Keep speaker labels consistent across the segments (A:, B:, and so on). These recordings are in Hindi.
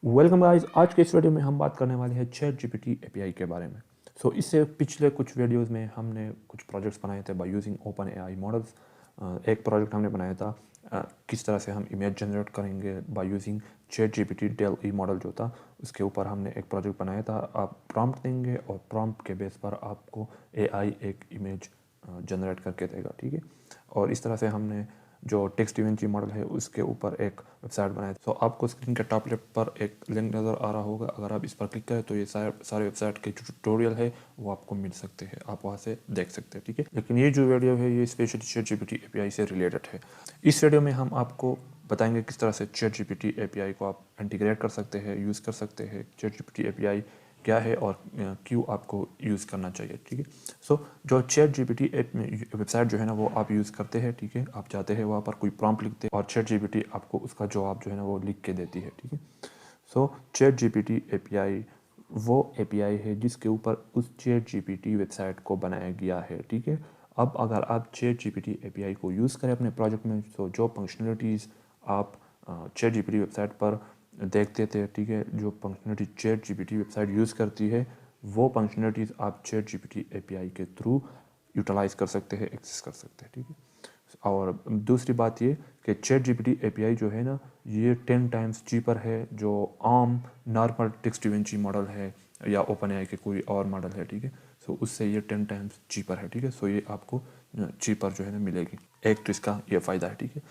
A: Welcome guys. आज के इस वीडियो में हम बात करने वाले हैं चैट जीपीटी एपीआई के बारे में। इससे पिछले कुछ वीडियोस में हमने कुछ प्रोजेक्ट्स बनाए थे by using OpenAI models. एक प्रोजेक्ट हमने बनाया था किस तरह से हम इमेज जनरेट करेंगे by using ChatGPT Dall E model जो था, उसके ऊपर हमने एक प्रोजेक्ट बनाया था। आप प्रॉम्प्ट देंगे और प्रॉम्प्ट के बेस पर आपको एआई एक इमेज जनरेट करके देगा, ठीक है। और इस तरह से हमने जो टेक्स्ट इवेंट मॉडल है उसके ऊपर एक वेबसाइट बनाया। तो आपको स्क्रीन के टॉप लेफ्ट पर एक लिंक नज़र आ रहा होगा। अगर आप इस पर क्लिक करें तो ये सारे वेबसाइट के जो ट्यूटोरियल है वो आपको मिल सकते हैं, आप वहाँ से देख सकते हैं, ठीक है। लेकिन ये जो वीडियो है ये स्पेशली चैट जीपीटी एपीआई से रिलेटेड है। इस वीडियो में हम आपको बताएंगे किस तरह से चैट जीपीटी एपीआई को आप इंटीग्रेट कर सकते हैं, यूज़ कर सकते हैं। चैट जीपीटी एपीआई क्या है और क्यों आपको यूज़ करना चाहिए, ठीक है। जो चैट जीपीटी ऐप में वेबसाइट जो है ना वो आप यूज़ करते हैं, ठीक है। आप जाते हैं वहाँ पर कोई प्रॉम्प्ट लिखते हैं और चैट जीपीटी आपको उसका जवाब जो है ना वो लिख के देती है, ठीक है। चैट जीपीटी एपीआई वो एपीआई है जिसके ऊपर उस चैट जीपीटी वेबसाइट को बनाया गया है, ठीक है। अब अगर आप चैट जीपीटी एपीआई को यूज़ करें अपने प्रोजेक्ट में, तो जो फंक्शनलिटीज़ आप चैट जीपीटी वेबसाइट पर देखते थे, ठीक है, जो functionality chat GPT website use करती है वो फंक्शनलिटीज़ आप चैट जीपीटी एपीआई के थ्रू यूटिलाइज़ कर सकते हैं, एक्सेस कर सकते हैं, ठीक है। और दूसरी बात ये कि चैट जीपीटी एपीआई जो है ना ये 10 टाइम्स चीपर है जो आम नॉर्मल टेक्स्ट इवेंची मॉडल है या ओपन एआई के कोई और मॉडल है, ठीक है। उससे ये 10 टाइम्स चीपर है, ठीक है। ये आपको चीपर जो है ना मिलेगी। एक तो इसका ये फ़ायदा है, ठीक है।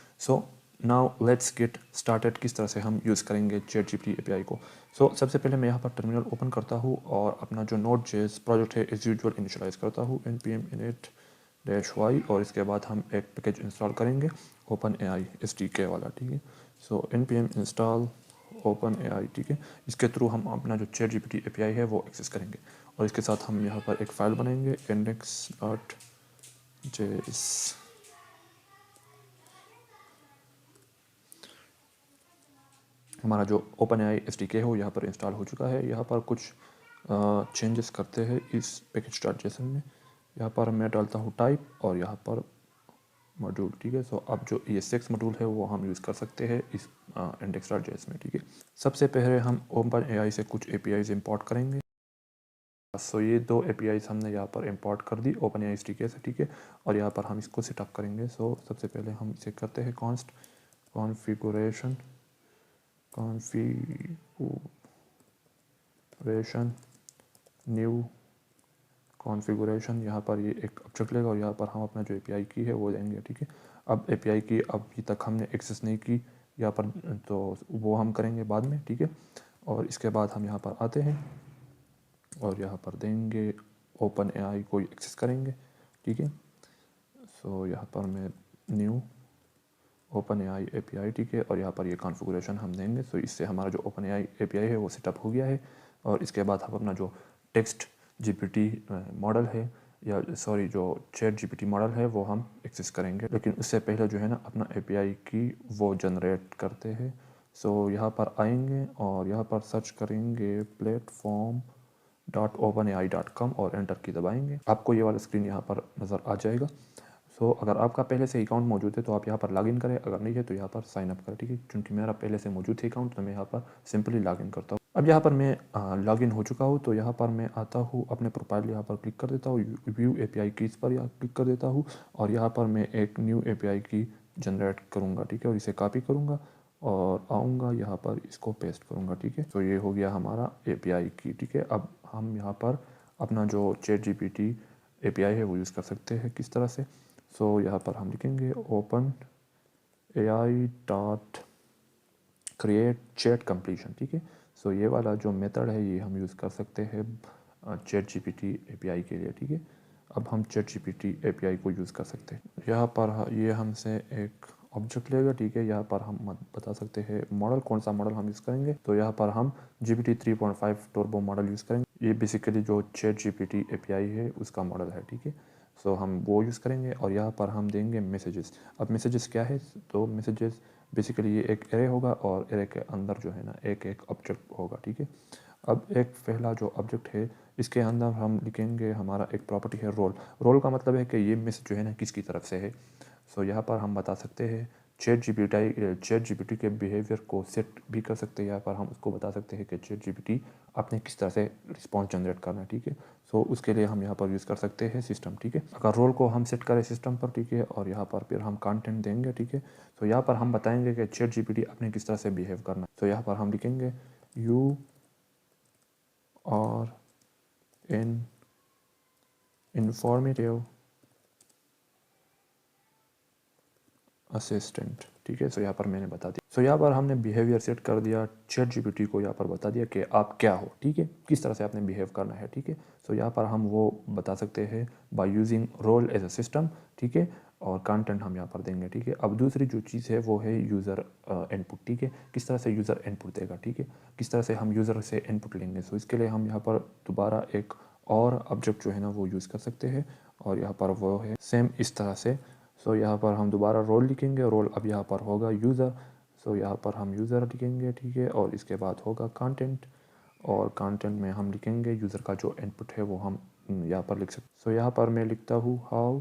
A: Now let's get started. किस तरह से हम यूज़ करेंगे चैट जीपीटी एपीआई को। सबसे पहले मैं यहाँ पर टर्मिनल ओपन करता हूँ और अपना जो नोड जेएस प्रोजेक्ट है एज यूजुअल इनिशियलाइज करता हूँ npm init-y और इसके बाद हम एक पैकेज इंस्टॉल करेंगे ओपन एआई SDK वाला, ठीक है। npm इंस्टॉल ओपन एआई, ठीक है। इसके थ्रू हम अपना जो चैट जीपीटी एपीआई है वो एक्सेस करेंगे और इसके साथ हम यहाँ पर एक फ़ाइल बनाएंगे index.js। हमारा जो ओपन एआई SDK है वो यहाँ पर इंस्टॉल हो चुका है। यहाँ पर कुछ चेंजेस करते हैं इस पैकेज डॉट जेसन में। यहाँ पर मैं डालता हूँ टाइप और यहाँ पर मॉड्यूल, ठीक है। अब जो ES6 मॉड्यूल है वो हम यूज़ कर सकते हैं इस index.js में, ठीक है। सबसे पहले हम ओपन एआई से कुछ APIs इंपोर्ट करेंगे। ये दो APIs हमने यहाँ पर इंपोर्ट कर दी ओपन एआई SDK से, ठीक है। और यहाँ पर हम इसको सेटअप करेंगे। सबसे पहले हम इसे करते हैं कॉन्स्ट कॉन्फ़िगरेशन न्यू कॉन्फ़िगरेशन। यहाँ पर ये एक ऑब्जेक्ट लेगा और यहाँ पर हम अपना जो API की है वो देंगे, ठीक है। अब API की अभी तक हमने एक्सेस नहीं की यहाँ पर, तो वो हम करेंगे बाद में, ठीक है। और इसके बाद हम यहाँ पर आते हैं और यहाँ पर देंगे ओपन एआई को एक्सेस करेंगे, ठीक है। यहाँ पर मैं न्यू ओपन एआई API, ठीक है। और यहाँ पर ये कॉन्फ़िगरेशन हम देंगे। इससे हमारा जो ओपन एआई API है वो सेटअप हो गया है। और इसके बाद हम अपना जो टेक्स्ट जीपीटी मॉडल है या सॉरी जो चैट जीपीटी मॉडल है वो हम एक्सेस करेंगे। लेकिन उससे पहले जो है ना अपना API की वो जनरेट करते हैं। यहाँ पर आएंगे और यहाँ पर सर्च करेंगे platform.openai.com और एंटर की दबाएंगे। आपको ये वाला स्क्रीन यहाँ पर नज़र आ जाएगा। अगर आपका पहले से अकाउंट मौजूद है तो आप यहाँ पर लॉगिन करें, अगर नहीं है तो यहाँ पर साइन अप करें, ठीक है। क्योंकि मेरा पहले से मौजूद है अकाउंट तो मैं यहाँ पर सिंपली लॉगिन करता हूँ। अब यहाँ पर मैं लॉगिन हो चुका हूँ तो यहाँ पर मैं आता हूँ अपने प्रोफाइल, यहाँ पर क्लिक कर देता हूँ व्यू API कीज़ पर यहाँ क्लिक कर देता हूँ और यहाँ पर मैं एक न्यू API की जनरेट करूँगा, ठीक है। और इसे कॉपी करूँगा और आऊँगा यहाँ पर इसको पेस्ट करूँगा, ठीक है। ये हो गया हमारा API की, ठीक है। अब हम यहाँ पर अपना जो चैट जीपीटी API है वो यूज़ कर सकते हैं किस तरह से। यहाँ पर हम लिखेंगे open AI dot create chat completion, ठीक है। ये वाला जो मेथड है ये हम यूज़ कर सकते हैं चैट जीपीटी API के लिए, ठीक है। अब हम चैट जीपीटी API को यूज़ कर सकते हैं। यहाँ पर ये हमसे एक ऑब्जेक्ट लेगा, ठीक है। यहाँ पर हम बता सकते हैं मॉडल, कौन सा मॉडल हम यूज़ करेंगे। तो यहाँ पर हम GPT 3.5 टर्बो मॉडल यूज़ करेंगे। ये बेसिकली जो चैट जीपीटी API है उसका मॉडल है, ठीक है। हम वो यूज़ करेंगे और यहाँ पर हम देंगे मैसेजेस। अब मैसेजेस क्या है, तो मैसेजेस बेसिकली ये एक एरे होगा और एरे के अंदर जो है ना एक एक ऑब्जेक्ट होगा, ठीक है। अब एक पहला जो ऑब्जेक्ट है इसके अंदर हम लिखेंगे हमारा एक प्रॉपर्टी है रोल। रोल का मतलब है कि ये मैसेज जो है ना किसकी तरफ से है। यहाँ पर हम बता सकते हैं चैट जीपीटी के बिहेवियर को सेट भी कर सकते हैं। यहाँ पर हम उसको बता सकते हैं कि चैट जीपीटी आपने किस तरह से रिस्पॉन्स जनरेट करना है, ठीक है। सो उसके लिए हम यहाँ पर यूज़ कर सकते हैं सिस्टम, ठीक है। अगर रोल को हम सेट करें सिस्टम पर, ठीक है, और यहाँ पर फिर हम कंटेंट देंगे, ठीक है। तो यहाँ पर हम बताएंगे कि चैट जीपीटी आपने किस तरह से बिहेव करना है। तो यहाँ पर हम लिखेंगे यू और इन इंफॉर्मेटिव असिस्टेंट, ठीक है। सो यहाँ पर मैंने बता दिया। सो यहाँ पर हमने बिहेवियर सेट कर दिया, चैट जीपीटी को यहाँ पर बता दिया कि आप क्या हो, ठीक है, किस तरह से आपने बिहेव करना है, ठीक है। सो यहाँ पर हम वो बता सकते हैं by using role as a system, ठीक है, और कंटेंट हम यहाँ पर देंगे, ठीक है। अब दूसरी जो चीज़ है वो है यूज़र इनपुट, ठीक है, किस तरह से यूज़र इनपुट देगा, ठीक है, किस तरह से हम यूज़र से इनपुट लेंगे। सो इसके लिए हम यहाँ पर दोबारा एक और ऑब्जेक्ट जो है ना वो यूज़ कर सकते हैं, और यहाँ पर वो है सेम इस तरह से। सो यहाँ पर हम दोबारा रोल लिखेंगे, रोल अब यहाँ पर होगा यूज़र। सो यहाँ पर हम यूज़र लिखेंगे, ठीक है, और इसके बाद होगा कंटेंट, और कंटेंट में हम लिखेंगे यूज़र का जो इनपुट है वो हम यहाँ पर लिख सकते। सो यहाँ पर मैं लिखता हूँ हाउ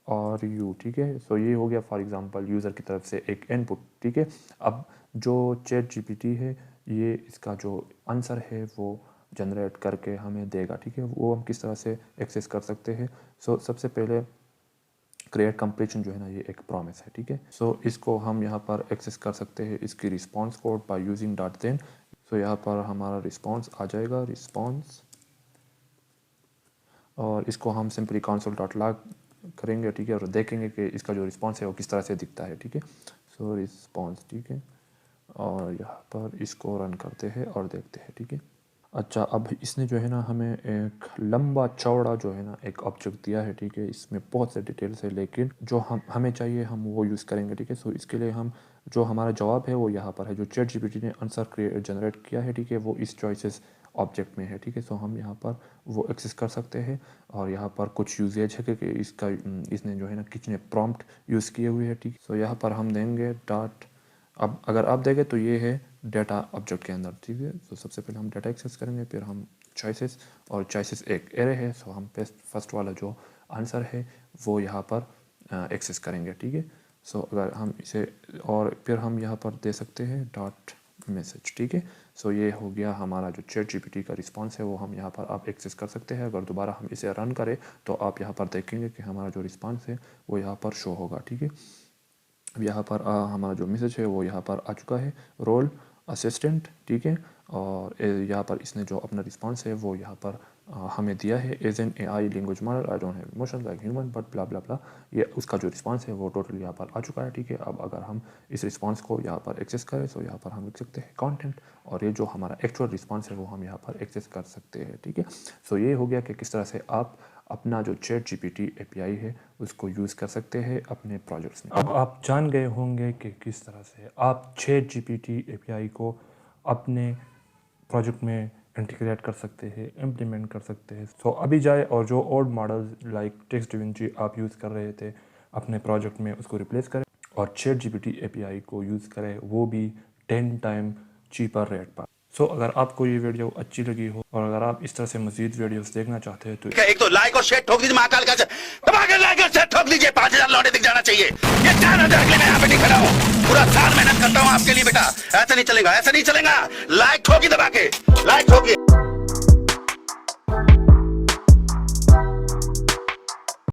A: आर यू, ठीक है। सो ये हो गया फॉर एग्जांपल यूज़र की तरफ से एक इनपुट, ठीक है। अब जो चैट जीपीटी है ये इसका जो आंसर है वो जनरेट करके हमें देगा, ठीक है। वो हम किस तरह से एक्सेस कर सकते हैं। सो सबसे पहले क्रिएट कंप्लीशन जो है ना ये एक प्रॉमिस है, ठीक है। सो इसको हम यहाँ पर एक्सेस कर सकते हैं इसकी response code by using dot then. So यहाँ पर हमारा रिस्पॉन्स आ जाएगा, रिस्पॉन्स, और इसको हम सिंपली कंसोल डॉट लॉग करेंगे, ठीक है, और देखेंगे कि इसका जो रिस्पॉन्स है वो किस तरह से दिखता है, ठीक है। सो रिस्पॉन्स, ठीक है, और यहाँ पर इसको रन करते हैं और देखते हैं, ठीक है। अच्छा, अब इसने जो है ना हमें एक लंबा चौड़ा जो है ना एक ऑब्जेक्ट दिया है, ठीक है। इसमें बहुत से डिटेल्स है, लेकिन जो हमें चाहिए हम वो यूज़ करेंगे, ठीक है। सो इसके लिए हम जो हमारा जवाब है वो यहाँ पर है, जो चैट जीपीटी ने आंसर जनरेट किया है, ठीक है, वो इस चॉइसेस ऑब्जेक्ट में है, ठीक है। सो हम यहाँ पर वो एक्सेस कर सकते हैं, और यहाँ पर कुछ यूजेज है कि इसका इसने जो है ना कितने प्रॉम्प्ट यूज़ किए हुए हैं, ठीक। सो यहाँ पर हम देंगे डॉट, अब अगर आप देखें तो ये है डाटा ऑब्जेक्ट के अंदर, ठीक है। तो सबसे पहले हम डाटा एक्सेस करेंगे, फिर हम चॉइसेस, और चॉइसेस एक एरे है। सो हम फर्स्ट वाला जो आंसर है वो यहाँ पर एक्सेस करेंगे, ठीक है। सो अगर हम इसे, और फिर हम यहाँ पर दे सकते हैं डॉट मैसेज, ठीक है। सो ये हो गया हमारा जो चैट जीपीटी का रिस्पांस है वो हम यहाँ पर आप एक्सेस कर सकते हैं। अगर दोबारा हम इसे रन करें तो आप यहाँ पर देखेंगे कि हमारा जो रिस्पांस है वो यहाँ पर शो होगा, ठीक है। अब यहाँ पर हमारा जो मैसेज है वो यहाँ पर आ चुका है, रोल असिस्टेंट, ठीक है। और यहाँ पर इसने जो अपना रिस्पांस है वो यहाँ पर हमें दिया है, as an AI language model, I don't have emotions like human but blah blah blah. ये उसका जो रिस्पांस है वो टोटल यहाँ पर आ चुका है, ठीक है। अब अगर हम इस रिस्पांस को यहाँ पर एक्सेस करें तो यहाँ पर हम लिख सकते हैं कंटेंट, और ये जो हमारा एक्चुअल रिस्पांस है वो हम यहाँ पर एक्सेस कर सकते हैं, ठीक है। सो ये हो गया कि किस तरह से आप अपना जो चैट जीपीटी API है उसको यूज़ कर सकते हैं अपने प्रोजेक्ट्स में। अब आप जान गए होंगे कि किस तरह से आप चैट जीपीटी API को अपने प्रोजेक्ट में इंटीग्रेट कर सकते हैं, इम्प्लीमेंट कर सकते हैं। सो अभी जाए और जो old models like text da Vinci आप यूज़ कर रहे थे अपने प्रोजेक्ट में उसको रिप्लेस करें, और चैट जीपीटी API को यूज़ करें, वो भी 10 टाइम चीपर रेट पर। सो अगर आपको ये वीडियो अच्छी लगी हो, और अगर आप इस तरह से मजीद वीडियोस देखना चाहते हैं तो
B: एक तो लाइक और शेयर ठोक दीजिए, महाकाल का दबाकर लाइक और शेयर ठोक दीजिए। 5000 लौटे दिख जाना चाहिए। ये 4000 के लिए मैं यहाँ पे नहीं खड़ा हूँ, पूरा साल मेहनत करता हूँ आपके लिए बेटा। ऐसा नहीं चलेगा, ऐसा नहीं चलेगा। लाइक ठोकी दबा के, लाइक ठोकी।